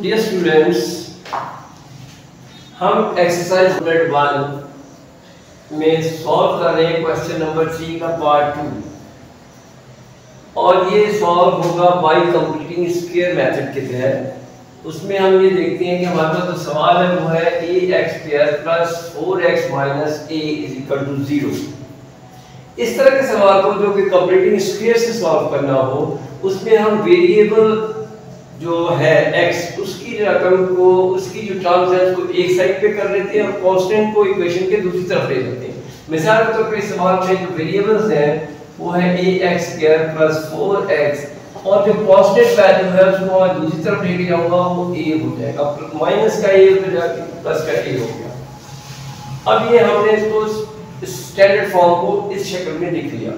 Dear students, हम exercise unit 1 में solve कर रहे हैं क्वेश्चन नंबर 3 का पार्ट 2 और ये सॉल्व होगा बाय कंप्लीटिंग स्क्वायर मेथड के तहत। उसमें हम ये देखते हैं कि हमारे पास जो सवाल है वो है ax² + 4x - a = 0। इस तरह के सवाल को जो कि कंप्लीटिंग स्क्वायर से सॉल्व करना हो, उसमें हम वेरिएबल जो है x उसकी रकम को, उसकी जो टर्म्स है उसको एक साइड पे कर लेते हैं और कांस्टेंट को इक्वेशन के दूसरी तरफ ले जाते हैं। मिसाल के तौर पे इस सवाल में जो वेरिएबल्स हैं वो है ax² + 4x और जो कांस्टेंट वैल्यू है उसको मैं दूसरी तरफ लेके जाऊंगा, वो a हो जाएगा, माइनस का a हो जाके प्लस का a हो गया। अब ये हमने इसको स्टैंडर्ड फॉर्म को इस शक्ल में लिख लिया।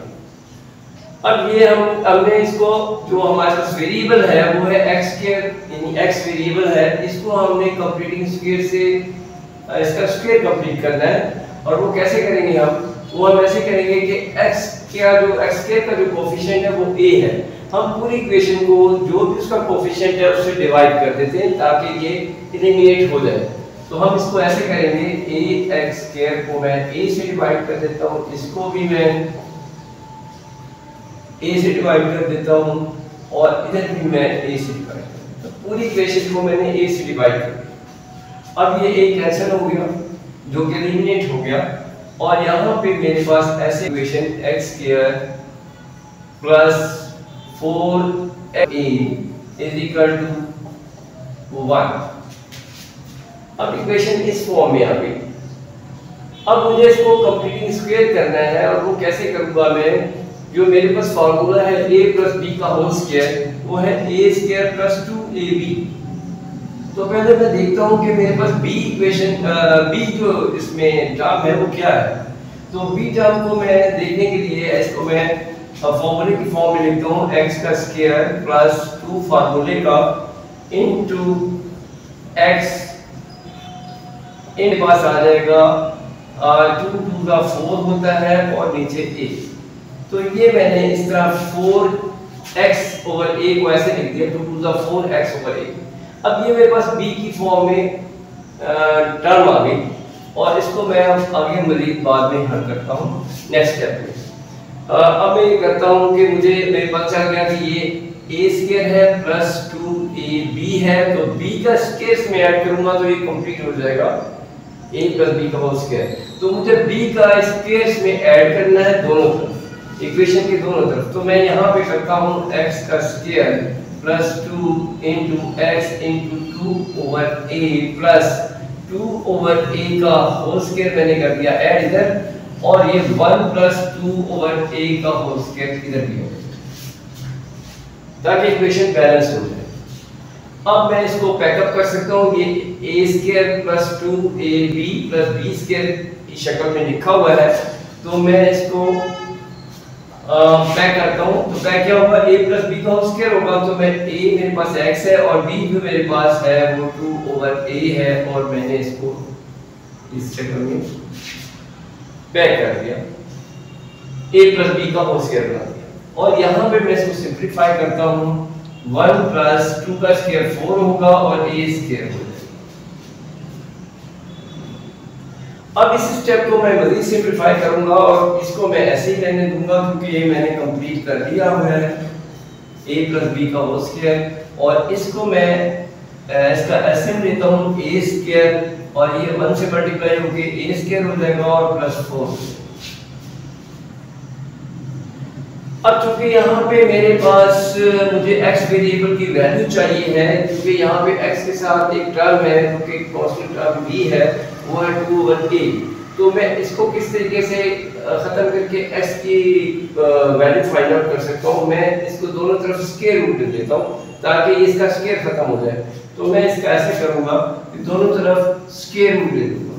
अब ये हमने इसको जो हमारे पास वेरिएबल है वो है x² यानी x वेरिएबल है, इसको हमने कंप्लीटिंग स्क्वायर से इसका स्क्वायर कंप्लीट करना है। और वो कैसे करेंगे वो हम ऐसे करेंगे कि x² का जो कोफिशिएंट है वो a है। हम पूरी इक्वेशन को जो भी उसका कोफिशिएंट है उससे डिवाइड कर देते हैं ताकि ये एलिमिनेट हो जाए। तो हम इसको ऐसे करेंगे, ax² को मैं a से डिवाइड कर देता हूँ, इसको भी मैं a से डिवाइड कर देता हूँ और इधर भी मैं a से डिवाइड कर देता हूँ। पूरी इक्वेशन को मैंने a से डिवाइड कर दिया। अब ये a कैंसिल हो गया जो कि एलिमिनेट हो गया और यहाँ पे मेरे पास ऐसे इक्वेशन x² + 4a = 1। अब इक्वेशन इस फॉर्म में आ गई। अब मुझे इसको कंप्लीटिंग स्क्वायर करना है और वो कैसे करूँगा मैं, जो मेरे पास फार्मूला है a + b का होल स्क्वायर वो है a² + 2ab। तो पहले मैं देखता हूँ कि मेरे पास b इक्वेशन b जो इसमें टर्म है वो क्या है। तो b टर्म को मैं देखने के लिए इसको मैं फार्मूले की फॉर्म में लिखता हूँ, x² + 2 फार्मूले का इनटू x इनके पास आ जाएगा 2 2 का 4 होता है और नीचे a। तो ये मैंने इस तरह 4x/a को ऐसे लिख दिया, 2 2 का 4x/a। अब ये मेरे पास b की फॉर्म में टर्म आ गई और इसको मैं आगे मजीद बाद में हल करता हूँ नेक्स्ट स्टेप में। अब मैं ये करता हूँ कि मेरे पास चल गया कि ये a² है + 2ab है, तो b का स्क्वायर में ऐड करूंगा तो ये कंप्लीट हो जाएगा a + b का होल स्क्वायर। तो मुझे b का स्क्वायर में ऐड करना है दोनों तरफ, इक्वेशन के दोनों तरफ। तो मैं यहाँ पे करता हूँ x² + 2 * x * 2/a + 2/a का होल स्क्वायर मैंने कर दिया ऐड इधर, और ये 1 + 2/a का होल स्क्वायर इधर भी हो ताकि इक्वेशन बैलेंस हो जाए। अब मैं इसको पैकअप कर सकता हूँ, ये a² + 2ab + b² की शक्ल में लिखा हुआ है। तो मैं इसको पैक करता हूँ। तो पैक क्या होगा, a + b का होल स्क्वायर होगा। तो मैं a मेरे पास x है और b जो मेरे पास है वो 2/a है और मैंने इसको इस शक्ल में पैक कर दिया, a + b का होल स्क्वायर बना दिया। और यहाँ पे मैं इसको सिंपलीफाई करता हूँ, 1 + 2 का स्क्वायर 4 होगा और a² हो जाएगा। अब इस स्टेप को मैं मज़ीद सिंपलीफाई करूंगा और इसको मैं ऐसे ही रहने दूंगा क्योंकि ये मैंने कंप्लीट कर लिया हुआ है, a + b का होल स्क्वायर। और इसको मैं इसका एसएम लेता हूँ a² और ये 1 से मल्टीप्लाई होके a² हो जाएगा और +4। अब चूंकि यहाँ पे मेरे पास मुझे x वेरिएबल की वैल्यू चाहिए है, क्योंकि यहाँ पे x के साथ एक टर्म है जो कि कांस्टेंट टर्म b है, वो है 2/a। तो मैं इसको किस तरीके से खत्म करके x की वैल्यू फाइंड आउट कर सकता हूँ। मैं इसको दोनों तरफ स्क्वायर रूट ले लेता हूँ ताकि इसका स्क्वायर खत्म हो जाए। तो मैं इसका ऐसे करूंगा कि दोनों तरफ स्क्वायर रूट ले लूंगा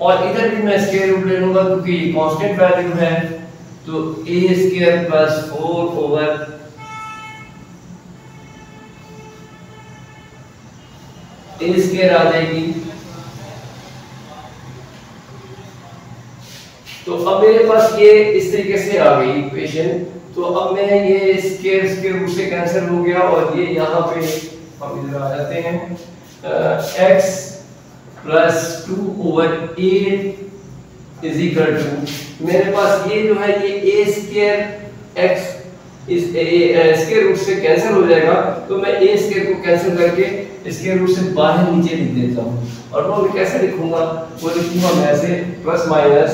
और इधर भी मैं स्क्वायर रूट ले लूंगा क्योंकि ये कांस्टेंट वैल्यू है। तो a² + 4 a² आ जाएगी। तो अब मेरे पास ये इस तरीके से आ गई इक्वेशन। तो अब मैं ये स्क्वायर रूट से कैंसिल हो गया और ये यहाँ पे हम इधर आ जाते हैं x plus 2/8 is equal to, मेरे पास ये जो है ये a स्क्वायर x इस स्क्वायर रूट से कैंसिल हो जाएगा, तो मैं a स्क्वायर को कैंसिल करके स्क्वायर रूट से बाहर नीचे लिख देता हूँ। और वो मैं कैसे लिखूंगा, वो लिखूंगा मैं ऐसे plus minus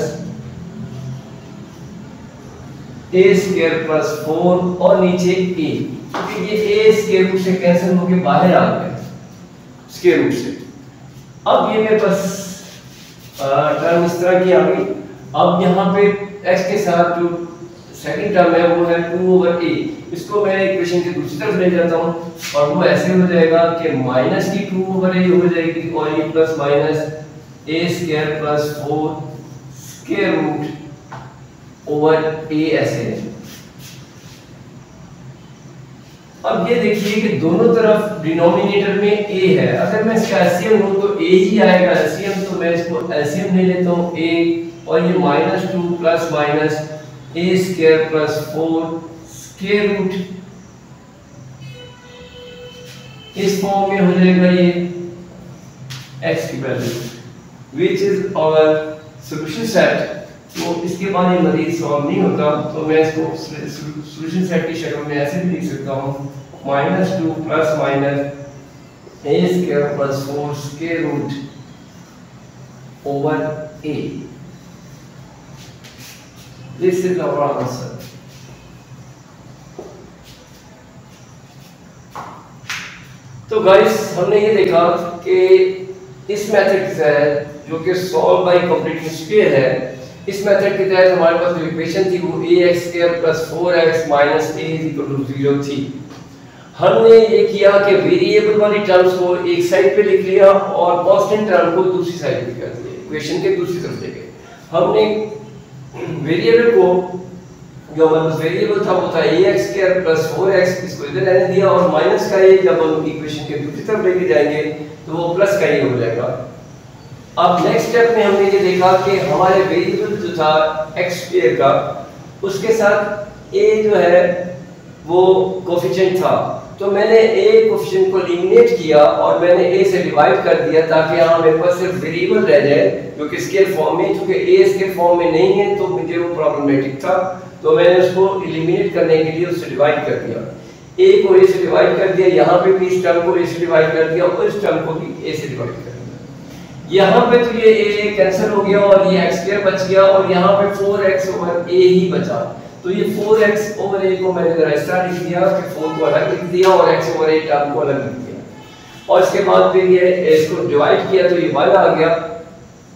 a square plus 4 और नीचे a, क्योंकि ये a स्क्वायर रूट से कैंसिल होके बाहर आ गया स्क्वायर रूट से। अब ये मेरे पास टर्म इस तरह की आ गई। अब यहाँ पे x के साथ जो सेकंड टर्म है वो है 2/a, इसको मैं इक्वेशन के दूसरी तरफ ले जाता हूँ और वो ऐसे हो जाएगा कि माइनस की 2/a हो जाएगी और ये plus minus a square plus 4 square root over a ऐसे है। अब ये देखिए कि दोनों तरफ डिनोमिनेटर में a है, अगर मैं इसका एलसीएम लूं तो a ही आएगा एलसीएम, तो मैं इसको एलसीएम ले लेता हूं a और ये -2 plus minus a square plus 4 square root इस फॉर्म में हो जाएगा ये x की value which is our solution set. तो इसके बाद ये मजीद सॉल्व नहीं होता, तो मैं इसको सॉल्यूशन सेट की शक्ल में ऐसे भी लिख सकता हूँ -2 plus minus a square plus 4 square root over a। This is our answer. तो गाइस हमने ये देखा कि इस मेथड के तहत जो कि सॉल्व बाय कंप्लीटिंग स्क्वायर है, इस मेथड के तहत हमारे पास जो इक्वेशन थी वो ax² + 4x - a = 0 थी। हमने ये किया कि वेरिएबल वाली टर्म्स को एक साइड पे लिख लिया और कांस्टेंट टर्म को दूसरी साइड पे कर दिया, इक्वेशन के दूसरी तरफ ले गए। हमने वेरिएबल को जो हमारे वेरिएबल था वो था ax² + 4x, इसको इधर रहने दिया और माइनस का ये जब हम इक्वेशन के दूसरी तरफ लेके जाएंगे तो वो प्लस का ये हो जाएगा। अब नेक्स्ट स्टेप में हमने ये देखा कि हमारे वेरिएबल जो था x² का, उसके साथ a जो है वो कोफिशिएंट था, तो मैंने a कोफिशिएंट को एलिमिनेट किया और मैंने a से डिवाइड कर दिया ताकि यहाँ मेरे पास सिर्फ वेरिएबल रह जाए जो कि स्केल फॉर्म में, क्योंकि a स्केल फॉर्म में नहीं है तो मुझे वो प्रॉब्लमेटिक था, तो मैंने उसको एलिमिनेट करने के लिए उससे डिवाइड कर दिया। a को a से डिवाइड कर दिया, यहाँ पे भी इस टर्म को a से डिवाइड कर दिया और इस टर्म को भी a से डिवाइड कर दिया। यहाँ पे तो ये a कैंसिल हो गया और ये x² बच गया और यहाँ पे 4x/a ही बचा, तो ये 4x/a को मैंने जरा इस तरह लिख दिया कि 4 को अलग लिख दिया और x/a टर्म को अलग लिख दिया और इसके बाद फिर ये इसको डिवाइड किया तो ये 1 आ गया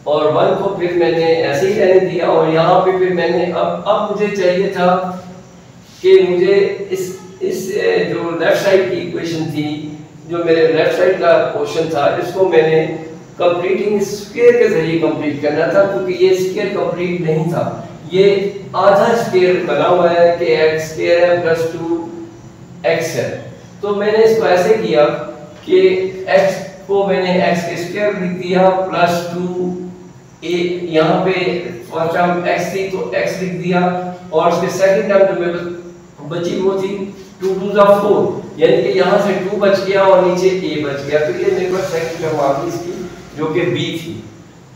और 1 को फिर मैंने ऐसे ही रहने दिया और यहाँ पे फिर मैंने अब मुझे चाहिए था कि मुझे इस जो लेफ्ट साइड की इक्वेशन थी, जो मेरे लेफ्ट साइड का क्वेश्चन था, इसको मैंने कंप्लीटिंग स्क्वायर के जरिए कंप्लीट करना था, क्योंकि ये स्क्वायर कंप्लीट नहीं था, ये आधा स्क्वायर बना हुआ है कि x² है प्लस 2x है। तो मैंने इसको ऐसे किया कि x को मैंने x के स्क्वायर लिख दिया प्लस 2a, यहाँ पे फर्स्ट टर्म x थी तो x लिख दिया और उसके सेकंड टर्म जो मेरे बची वो थी 2 2 4, यानी कि यहाँ से 2 बच गया और नीचे a बच गया, तो ये मेरे पास सेकंड टर्म आ गई इसकी जो कि b थी।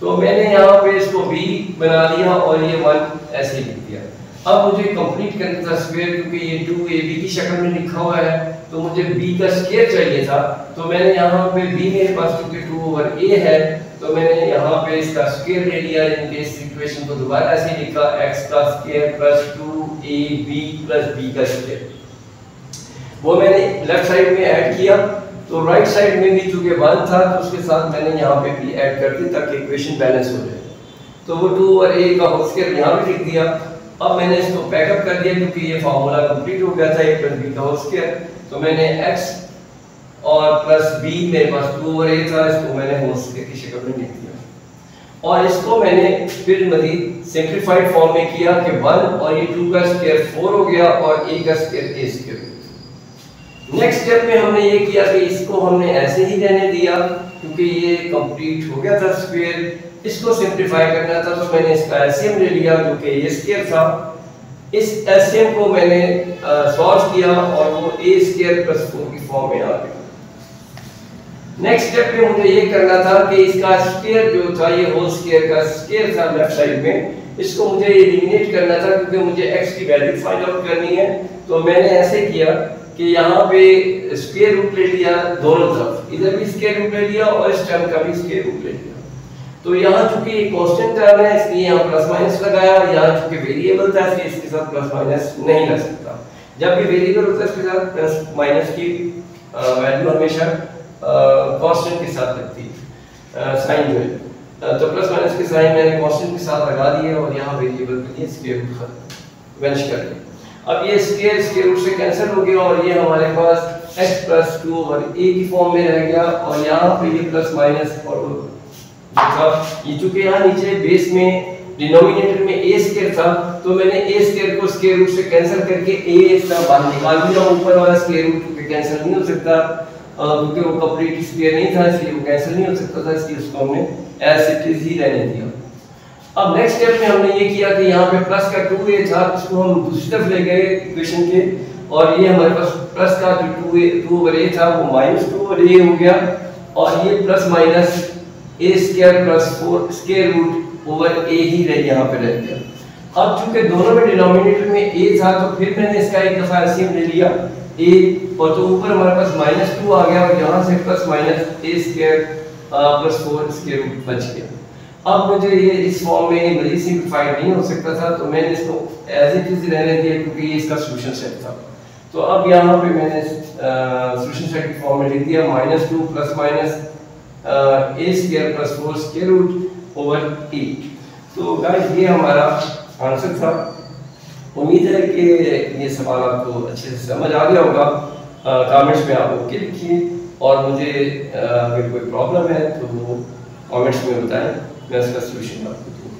तो मैंने यहाँ पे इसको b बना दिया और ये 1 ऐसे ही लिख दिया। अब मुझे कंप्लीट करना था स्क्वायर, क्योंकि ये 2ab की शक्ल में लिखा हुआ है तो मुझे b का स्क्वायर चाहिए था, तो मैंने यहाँ पे b मेरे पास क्योंकि 2/a है तो मैंने यहाँ पे इसका स्क्वायर ले लिया, यानी कि इस इक्वेशन को दोबारा ऐसे लिखा x का square plus 2ab plus b का स्क्वायर। वो मैंने लेफ्ट साइड में ऐड किया तो राइट साइड में भी चूंकि 1 था तो उसके साथ मैंने यहाँ पे भी ऐड कर दी ताकि इक्वेशन बैलेंस हो जाए। तो वो 2/a का होल स्क्वायर यहाँ पे लिख दिया। अब मैंने इसको बैकअप कर दिया क्योंकि ये फार्मूला कंप्लीट हो गया था a + b का होल स्क्वायर, तो मैंने x और प्लस b मेरे पास 2/a था, इसको मैंने होल स्क्वायर की शक्ल में लिख दिया और इसको मैंने फिर मजीद सिंपलीफाइड फॉर्म में किया कि 1 और ये 2 का स्क्वायर 4 हो गया और a का स्क्वायर a²। नेक्स्ट स्टेप में हमने ये किया कि इसको हमने ऐसे ही रहने दिया क्योंकि ये कंप्लीट हो गया था स्क्वायर, इसको सिंपलीफाई करना था तो मैंने इसका एलसीएम ले लिया जो कि a² था इस एलसीएम को मैंने सॉल्व किया और वो a स्क्वायर प्लस 4 की फॉर्म में आ गया। नेक्स्ट स्टेप में मुझे ये करना था कि इसका स्क्वायर जो था, ये होल स्क्वायर का स्क्वायर था लेफ्ट साइड में, इसको मुझे एलिमिनेट करना था क्योंकि मुझे x की वैल्यू फाइंड आउट करनी है। तो मैंने ऐसे किया कि यहाँ पे स्क्वायर रूट ले लिया दोनों तरफ, इधर भी स्क्वायर रूट ले लिया और इस टर्म का भी स्क्वायर रूट ले लिया। तो यहाँ चूंकि कांस्टेंट टर्म है इसलिए यहाँ प्लस माइनस लगाया, यहाँ चूंकि वेरिएबल था इसलिए इसके साथ प्लस माइनस नहीं लग सकता। जब भी वेरिएबल होता है इसके साथ प्लस माइनस की वैल्यू हमेशा कांस्टेंट के साथ लगती है, साइन जो है। तो प्लस माइनस के साइन मैंने कांस्टेंट के साथ लगा दिए और यहाँ वेरिएबल के लिए स्क्वायर रूट वेंच कर दिया। अब ये स्क्वायर रूट से कैंसिल हो गया और ये हमारे पास x प्लस 2 ओवर a की फॉर्म में रह गया और यहाँ पे ये प्लस माइनस और ये चूंकि यहाँ नीचे बेस में डिनोमिनेटर में a स्क्वायर था तो मैंने a स्क्वायर को स्क्वायर रूट से कैंसिल करके a बाहर निकाल दिया। ऊपर वाला स्क्वायर रूट क्योंकि कैंसिल नहीं हो सकता क्योंकि वो कंप्लीट स्क्वायर नहीं था इसलिए वो कैंसिल नहीं हो सकता था, इसलिए उसको हमने एज इट इज ही रहने दिया। अब नेक्स्ट स्टेप में हमने ये किया कि यहाँ पे प्लस का 2a था उसको हम दूसरी तरफ ले गए इक्वेशन के और ये हमारे पास प्लस का जो 2 ओवर a था वो माइनस 2 ओवर a हो गया और ये plus minus a square plus 4 square root over a ही रह यहाँ पे रह गया। अब चूंकि दोनों में डिनोमिनेटर में a था तो फिर मैंने इसका एक दफा एलसीएम ले लिया a और तो ऊपर हमारे पास -2 आ गया और यहाँ से plus minus a square plus 4 square root बच गया। अब मुझे ये इस फॉर्म में मजीद सिंपलीफाइड नहीं हो सकता था तो मैंने इसको एज इट इज रहने दिया क्योंकि ये इसका सॉल्यूशन सेट था। तो अब यहाँ पे मैंने सॉल्यूशन सेट की फॉर्म में लिख दिया -2 plus minus a square plus 4 square root over a। तो गाइस ये हमारा आंसर था। उम्मीद है कि ये सवाल आपको अच्छे से समझ आ गया होगा। कमेंट्स में आप ओके लिखिए और मुझे अगर कोई प्रॉब्लम है तो वो कमेंट्स में बताएं, मैं इसका सॉल्यूशन आपको दूंगा।